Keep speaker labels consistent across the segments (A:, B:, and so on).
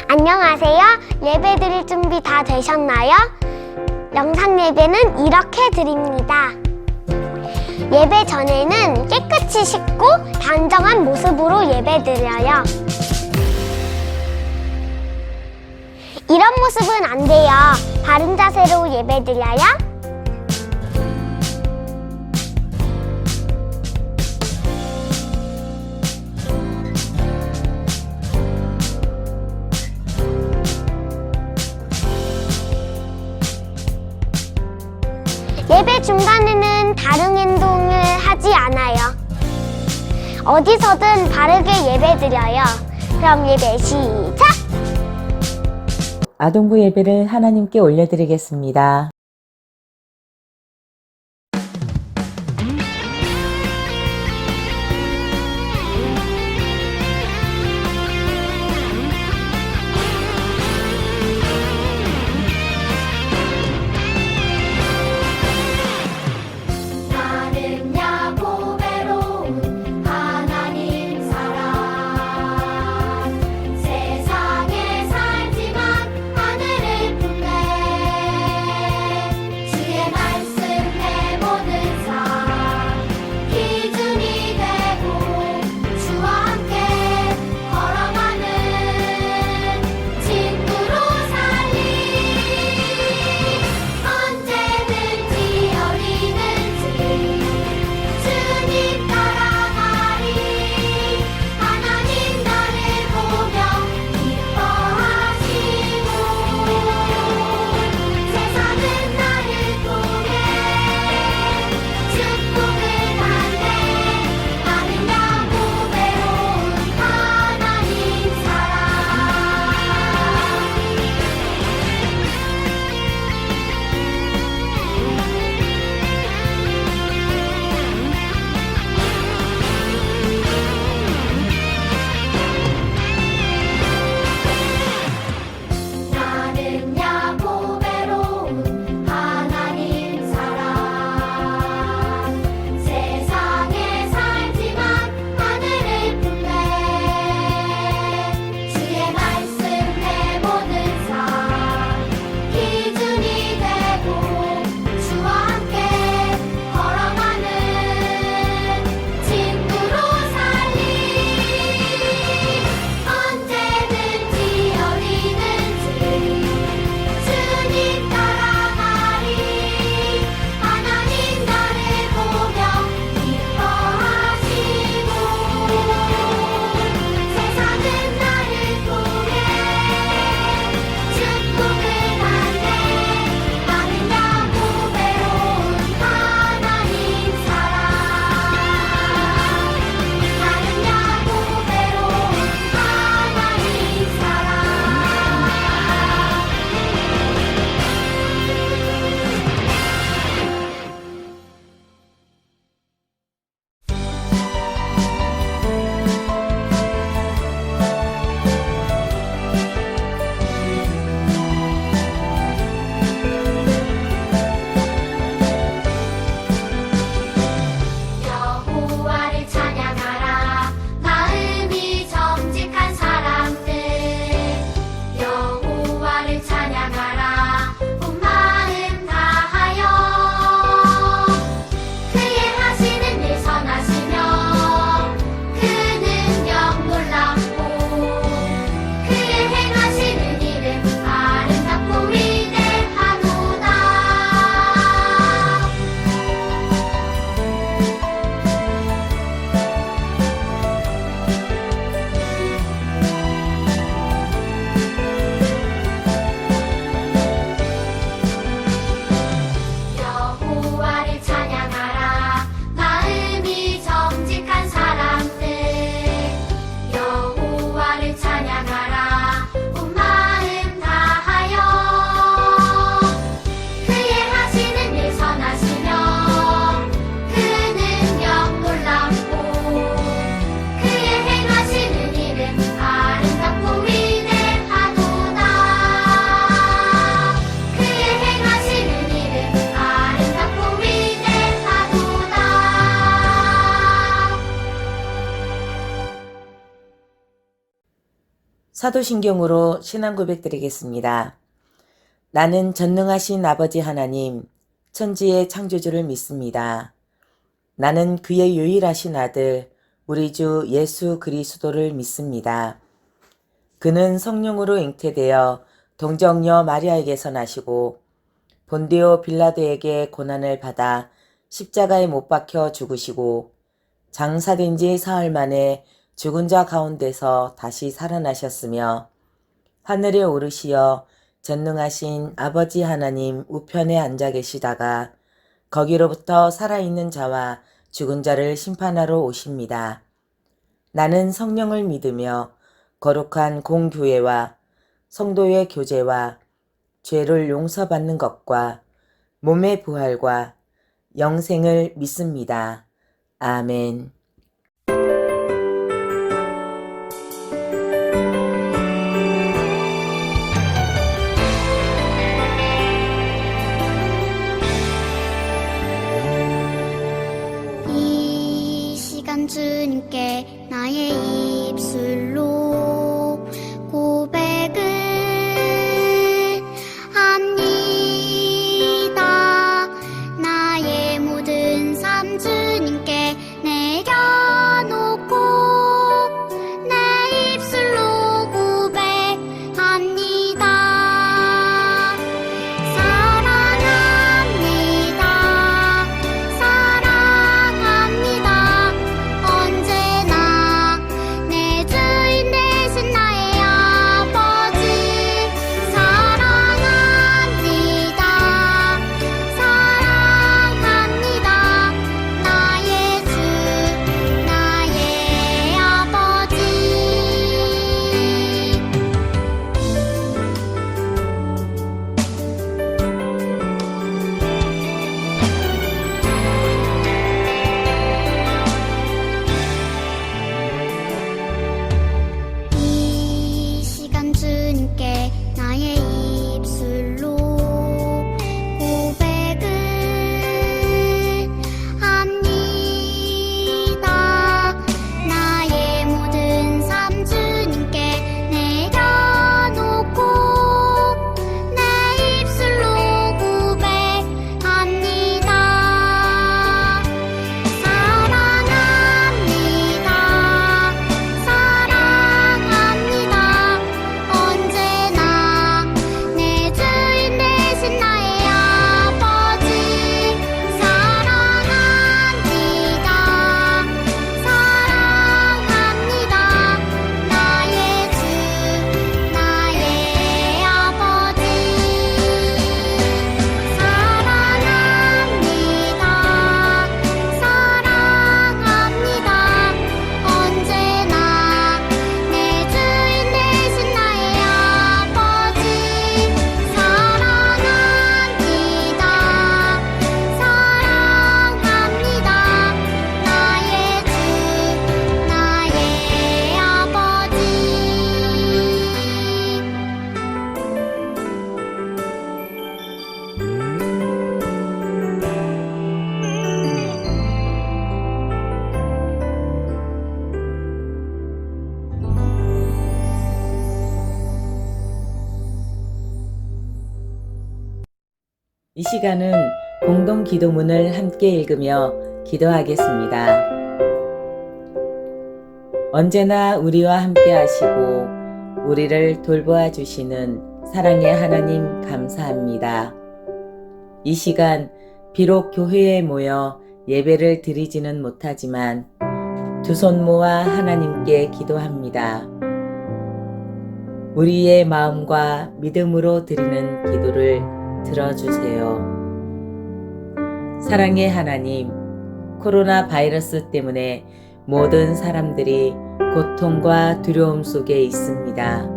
A: 안녕하세요. 예배 드릴 준비 다 되셨나요? 영상 예배는 이렇게 드립니다. 예배 전에는 깨끗이 씻고 단정한 모습으로 예배 드려요. 이런 모습은 안 돼요. 바른 자세로 예배 드려요. 예배 중간에는 다른 행동을 하지 않아요. 어디서든 바르게 예배 드려요. 그럼 예배 시작!
B: 아동부 예배를 하나님께 올려드리겠습니다.
C: 나는 야곱외로운 하나님 사람 세상에 살지만 하늘을 품네
B: 사도신경으로 신앙 고백 드리겠습니다. 나는 전능하신 아버지 하나님, 천지의 창조주를 믿습니다. 나는 그의 유일하신 아들, 우리 주 예수 그리스도를 믿습니다. 그는 성령으로 잉태되어 동정녀 마리아에게서 나시고 본디오 빌라도에게 고난을 받아 십자가에 못 박혀 죽으시고 장사된 지 사흘 만에 죽은 자 가운데서 다시 살아나셨으며 하늘에 오르시어 전능하신 아버지 하나님 우편에 앉아 계시다가 거기로부터 살아있는 자와 죽은 자를 심판하러 오십니다. 나는 성령을 믿으며 거룩한 공교회와 성도의 교제와 죄를 용서받는 것과 몸의 부활과 영생을 믿습니다. 아멘.
A: 이 시간 주님께 나의 입술로 고백을 합니다. 나의 모든 삶 주님께 내려놓고 내 입술로 고백합니다. 사랑합니다. 사랑합니다. 언제나 내 주인 되신 나의 아버지. 사랑합니다. 사랑합니다. 나의 주, 나의 아버지. 이 시간 주님께 나의 입술로 고백을 합니다. 나의 모든 삶 주님께 내려놓고 내 입술로 고백합니다. 사랑합니다. 사랑합니다. 언제나 내 주인 되신 나의 아버지. 사랑합니다. 사랑합니다. 나의 주, 나의 아버지. 사랑합니다. 사랑합니다. 언제나 내 주인 되신 나의 아버지. 사랑합니다. 사랑합니다. 나의 주, 나의 아버지.
B: 이 시간은 공동 기도문을 함께 읽으며 기도하겠습니다. 언제나 우리와 함께 하시고 우리를 돌보아 주시는 사랑의 하나님 감사합니다. 이 시간 비록 교회에 모여 예배를 드리지는 못하지만 두 손 모아 하나님께 기도합니다. 우리의 마음과 믿음으로 드리는 기도를 들어주세요. 사랑의 하나님, 코로나 바이러스 때문에 모든 사람들이 고통과 두려움 속에 있습니다.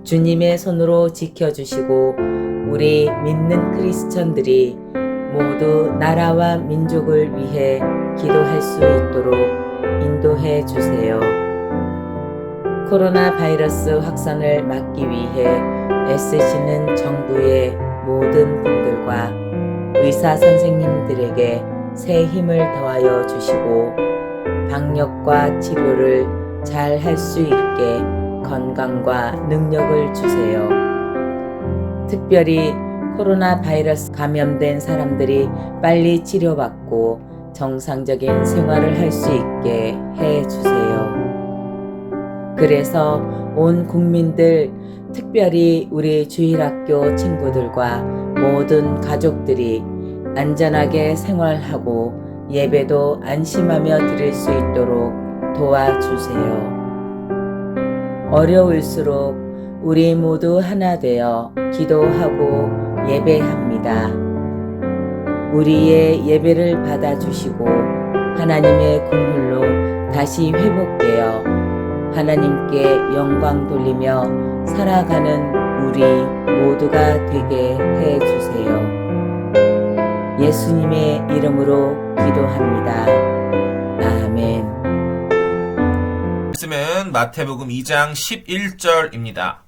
B: 주님의 손으로 지켜주시고 우리 믿는 크리스천들이 모두 나라와 민족을 위해 기도할 수 있도록 인도해 주세요. 코로나 바이러스 확산을 막기 위해 애쓰시는 정부의 모든 분들과 의사 선생님들에게 새 힘을 더하여 주시고 방역과 치료를 잘 할 수 있게 건강과 능력을 주세요. 특별히 코로나 바이러스 감염된 사람들이 빨리 치료받고 정상적인 생활을 할 수 있게 해 주세요. 그래서 온 국민들, 특별히 우리 주일학교 친구들과 모든 가족들이 안전하게 생활하고 예배도 안심하며 드릴 수 있도록 도와주세요. 어려울수록 우리 모두 하나 되어 기도하고 예배합니다. 우리의 예배를 받아주시고 하나님의 긍휼로 다시 회복되어 하나님께 영광 돌리며 살아가는 우리 모두가 되게 해 주세요. 예수님의 이름으로 기도합니다. 아멘.
D: 말씀은 마태복음 2장 11절입니다.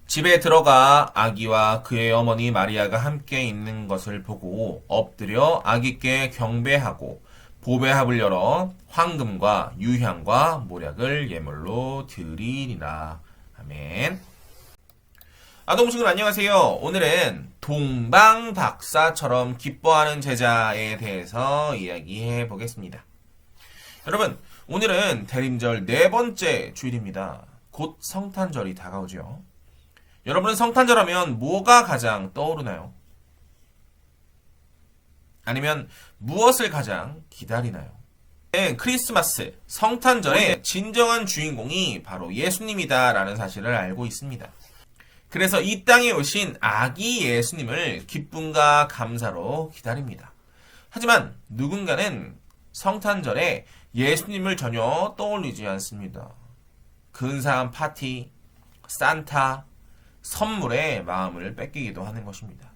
D: 집에 들어가 아기와 그의 어머니 마리아가 함께 있는 것을 보고 엎드려 아기께 경배하고 보배합을 열어 황금과 유향과 모략을 예물로 드리니라. 아멘. 아동친구들 안녕하세요. 오늘은 동방박사처럼 기뻐하는 제자에 대해서 이야기해 보겠습니다. 여러분, 오늘은 대림절 네 번째 주일입니다. 곧 성탄절이 다가오죠. 여러분은 성탄절 하면 뭐가 가장 떠오르나요? 아니면 무엇을 가장 기다리나요? 네, 크리스마스, 성탄절의 진정한 주인공이 바로 예수님이다라는 사실을 알고 있습니다. 그래서 이 땅에 오신 아기 예수님을 기쁨과 감사로 기다립니다. 하지만 누군가는 성탄절에 예수님을 전혀 떠올리지 않습니다. 근사한 파티, 산타, 선물에 마음을 뺏기기도 하는 것입니다.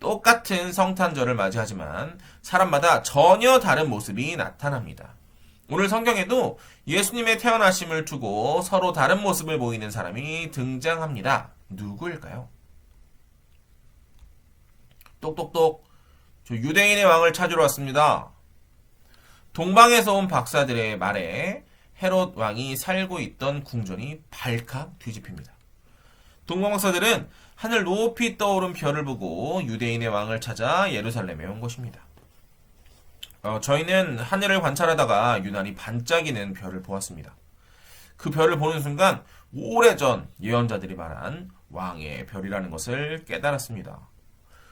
D: 똑같은 성탄절을 맞이하지만 사람마다 전혀 다른 모습이 나타납니다. 오늘 성경에도 예수님의 태어나심을 두고 서로 다른 모습을 보이는 사람이 등장합니다. 누구일까요? 똑똑똑, 저 유대인의 왕을 찾으러 왔습니다. 동방에서 온 박사들의 말에 헤롯 왕이 살고 있던 궁전이 발칵 뒤집힙니다. 동방 박사들은 하늘 높이 떠오른 별을 보고 유대인의 왕을 찾아 예루살렘에 온 것입니다. 저희는 하늘을 관찰하다가 유난히 반짝이는 별을 보았습니다. 그 별을 보는 순간 오래전 예언자들이 말한 왕의 별이라는 것을 깨달았습니다.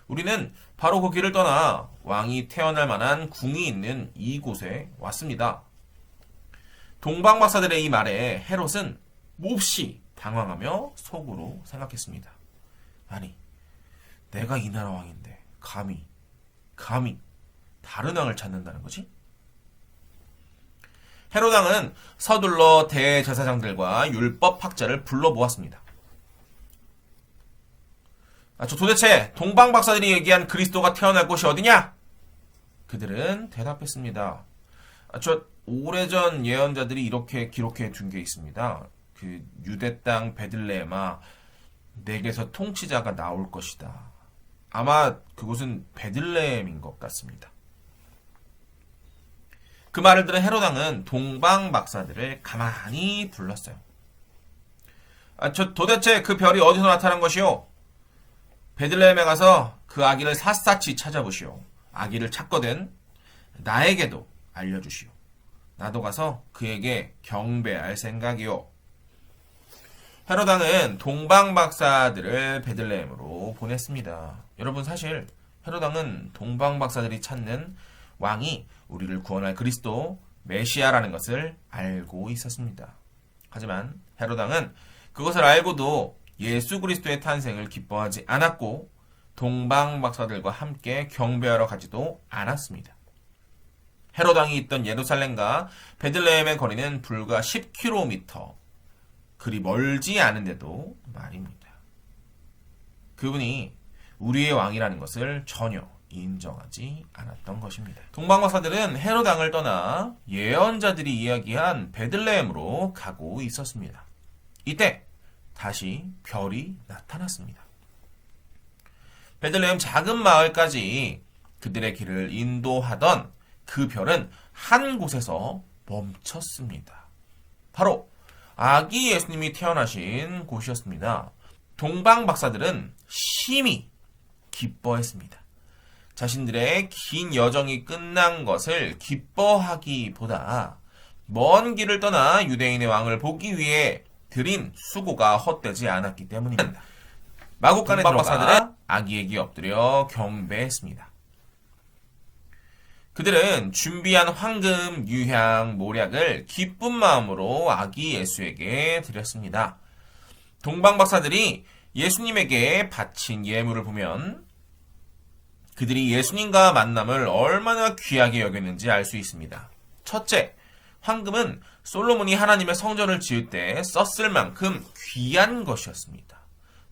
D: 우리는 바로 그 길을 떠나 왕이 태어날 만한 궁이 있는 이곳에 왔습니다. 동방 박사들의 이 말에 헤롯은 몹시 당황하며 속으로 생각했습니다. 아니, 내가 이 나라 왕인데 감히 다른 왕을 찾는다는 거지? 헤롯 왕은 서둘러 대제사장들과 율법학자를 불러 모았습니다. 저 도대체 동방 박사들이 얘기한 그리스도가 태어날 곳이 어디냐? 그들은 대답했습니다. 저 오래전 예언자들이 이렇게 기록해 둔 게 있습니다. 그 유대 땅 베들레헴아, 내게서 통치자가 나올 것이다. 아마 그곳은 베들레헴인 것 같습니다. 그 말을 들은 헤롯 왕은 동방 박사들을 가만히 불렀어요. 저 도대체 그 별이 어디서 나타난 것이오? 베들레헴에 가서 그 아기를 샅샅이 찾아보시오. 아기를 찾거든 나에게도 알려주시오. 나도 가서 그에게 경배할 생각이오. 헤롯 왕은 동방 박사들을 베들레헴으로 보냈습니다. 여러분, 사실 헤롯 왕은 동방 박사들이 찾는 왕이 우리를 구원할 그리스도 메시아라는 것을 알고 있었습니다. 하지만 헤롯 왕은 그것을 알고도 예수 그리스도의 탄생을 기뻐하지 않았고 동방 박사들과 함께 경배하러 가지도 않았습니다. 헤롯 왕이 있던 예루살렘과 베들레헴의 거리는 불과 10km, 그리 멀지 않은데도 말입니다. 그분이 우리의 왕이라는 것을 전혀 인정하지 않았던 것입니다. 동방 박사들은 헤롯 왕을 떠나 예언자들이 이야기한 베들레헴으로 가고 있었습니다. 이때 다시 별이 나타났습니다. 베들레헴 작은 마을까지 그들의 길을 인도하던 그 별은 한 곳에서 멈췄습니다. 바로 아기 예수님이 태어나신 곳이었습니다. 동방 박사들은 심히 기뻐했습니다. 자신들의 긴 여정이 끝난 것을 기뻐하기보다 먼 길을 떠나 유대인의 왕을 보기 위해 들인 수고가 헛되지 않았기 때문입니다. 마국간에 들어가 아기에게 엎드려 경배했습니다. 그들은 준비한 황금, 유향, 모략을 기쁜 마음으로 아기 예수에게 드렸습니다. 동방 박사들이 예수님에게 바친 예물을 보면 그들이 예수님과 만남을 얼마나 귀하게 여겼는지 알 수 있습니다. 첫째, 황금은 솔로몬이 하나님의 성전을 지을 때 썼을 만큼 귀한 것이었습니다.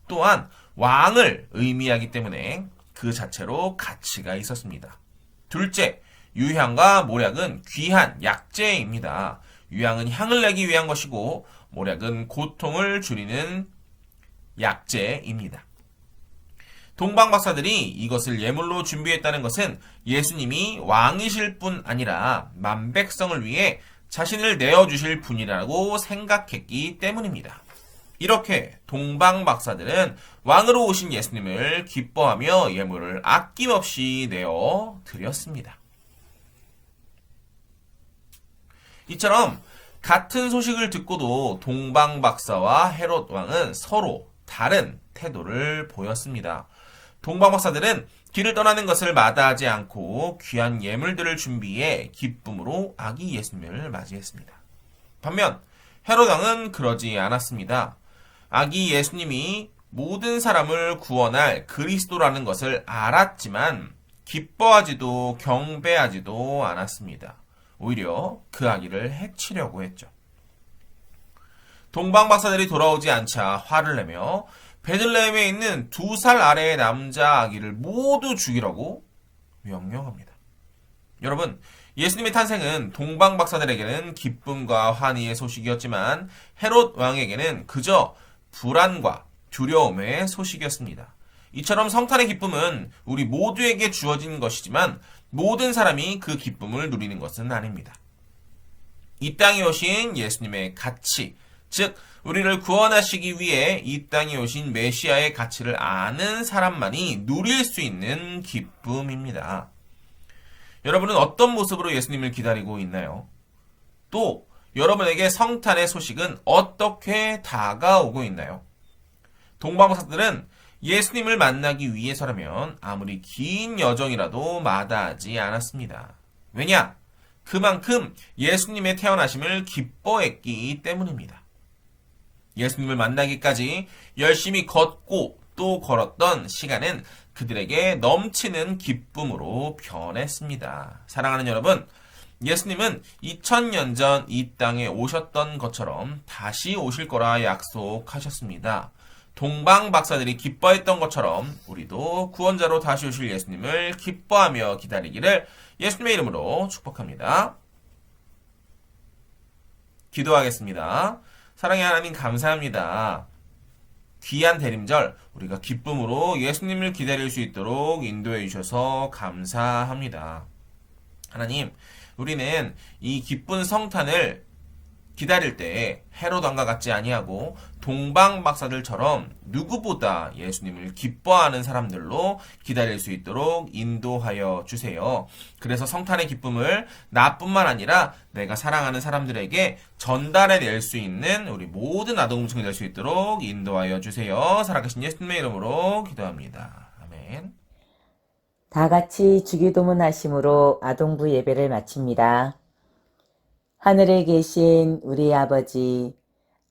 D: 또한 왕을 의미하기 때문에 그 자체로 가치가 있었습니다. 둘째, 유향과 모략은 귀한 약재입니다. 유향은 향을 내기 위한 것이고 모략은 고통을 줄이는 약재입니다. 동방 박사들이 이것을 예물로 준비했다는 것은 예수님이 왕이실 뿐 아니라 만백성을 위해 자신을 내어주실 분이라고 생각했기 때문입니다. 이렇게 동방 박사들은 왕으로 오신 예수님을 기뻐하며 예물을 아낌없이 내어 드렸습니다. 이처럼 같은 소식을 듣고도 동방 박사와 헤롯 왕은 서로 다른 태도를 보였습니다. 동방 박사들은 길을 떠나는 것을 마다하지 않고 귀한 예물들을 준비해 기쁨으로 아기 예수님을 맞이했습니다. 반면 헤롯 왕은 그러지 않았습니다. 아기 예수님이 모든 사람을 구원할 그리스도라는 것을 알았지만 기뻐하지도 경배하지도 않았습니다. 오히려 그 아기를 해치려고 했죠. 동방 박사들이 돌아오지 않자 화를 내며 베들레헴에 있는 2살 아래의 남자 아기를 모두 죽이라고 명령합니다. 여러분, 예수님의 탄생은 동방 박사들에게는 기쁨과 환희의 소식이었지만 헤롯 왕에게는 그저 불안과 두려움의 소식이었습니다. 이처럼 성탄의 기쁨은 우리 모두에게 주어진 것이지만 모든 사람이 그 기쁨을 누리는 것은 아닙니다. 이 땅에 오신 예수님의 가치, 즉 우리를 구원하시기 위해 이 땅에 오신 메시아의 가치를 아는 사람만이 누릴 수 있는 기쁨입니다. 여러분은 어떤 모습으로 예수님을 기다리고 있나요? 또 여러분에게 성탄의 소식은 어떻게 다가오고 있나요? 동방박사들은 예수님을 만나기 위해서라면 아무리 긴 여정이라도 마다하지 않았습니다. 왜냐? 그만큼 예수님의 태어나심을 기뻐했기 때문입니다. 예수님을 만나기까지 열심히 걷고 또 걸었던 시간은 그들에게 넘치는 기쁨으로 변했습니다. 사랑하는 여러분, 예수님은 2000년 전 이 땅에 오셨던 것처럼 다시 오실 거라 약속하셨습니다. 동방 박사들이 기뻐했던 것처럼 우리도 구원자로 다시 오실 예수님을 기뻐하며 기다리기를 예수님의 이름으로 축복합니다. 기도하겠습니다. 사랑의 하나님 감사합니다. 귀한 대림절 우리가 기쁨으로 예수님을 기다릴 수 있도록 인도해 주셔서 감사합니다. 하나님, 우리는 이 기쁜 성탄을 기다릴 때 헤롯 왕과 같지 아니하고 동방 박사들처럼 누구보다 예수님을 기뻐하는 사람들로 기다릴 수 있도록 인도하여 주세요. 그래서 성탄의 기쁨을 나뿐만 아니라 내가 사랑하는 사람들에게 전달해 낼 수 있는 우리 모든 아동ум청이 될 수 있도록 인도하여 주세요. 살아계신 예수님의 이름으로 기도합니다. 아멘.
B: 다 같이 주기도문 하심으로 아동부 예배를 마칩니다. 하늘에 계신 우리 아버지,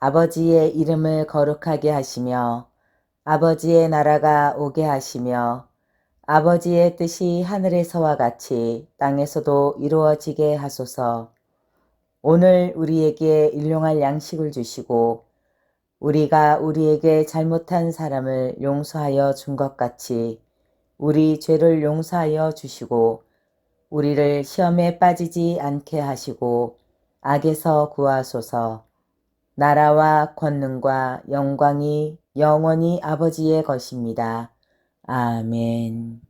B: 아버지의 이름을 거룩하게 하시며 아버지의 나라가 오게 하시며 아버지의 뜻이 하늘에서와 같이 땅에서도 이루어지게 하소서. 오늘 우리에게 일용할 양식을 주시고 우리가 우리에게 잘못한 사람을 용서하여 준 것 같이 우리 죄를 용서하여 주시고 우리를 시험에 빠지지 않게 하시고 악에서 구하소서. 나라와 권능과 영광이 영원히 아버지의 것입니다. 아멘.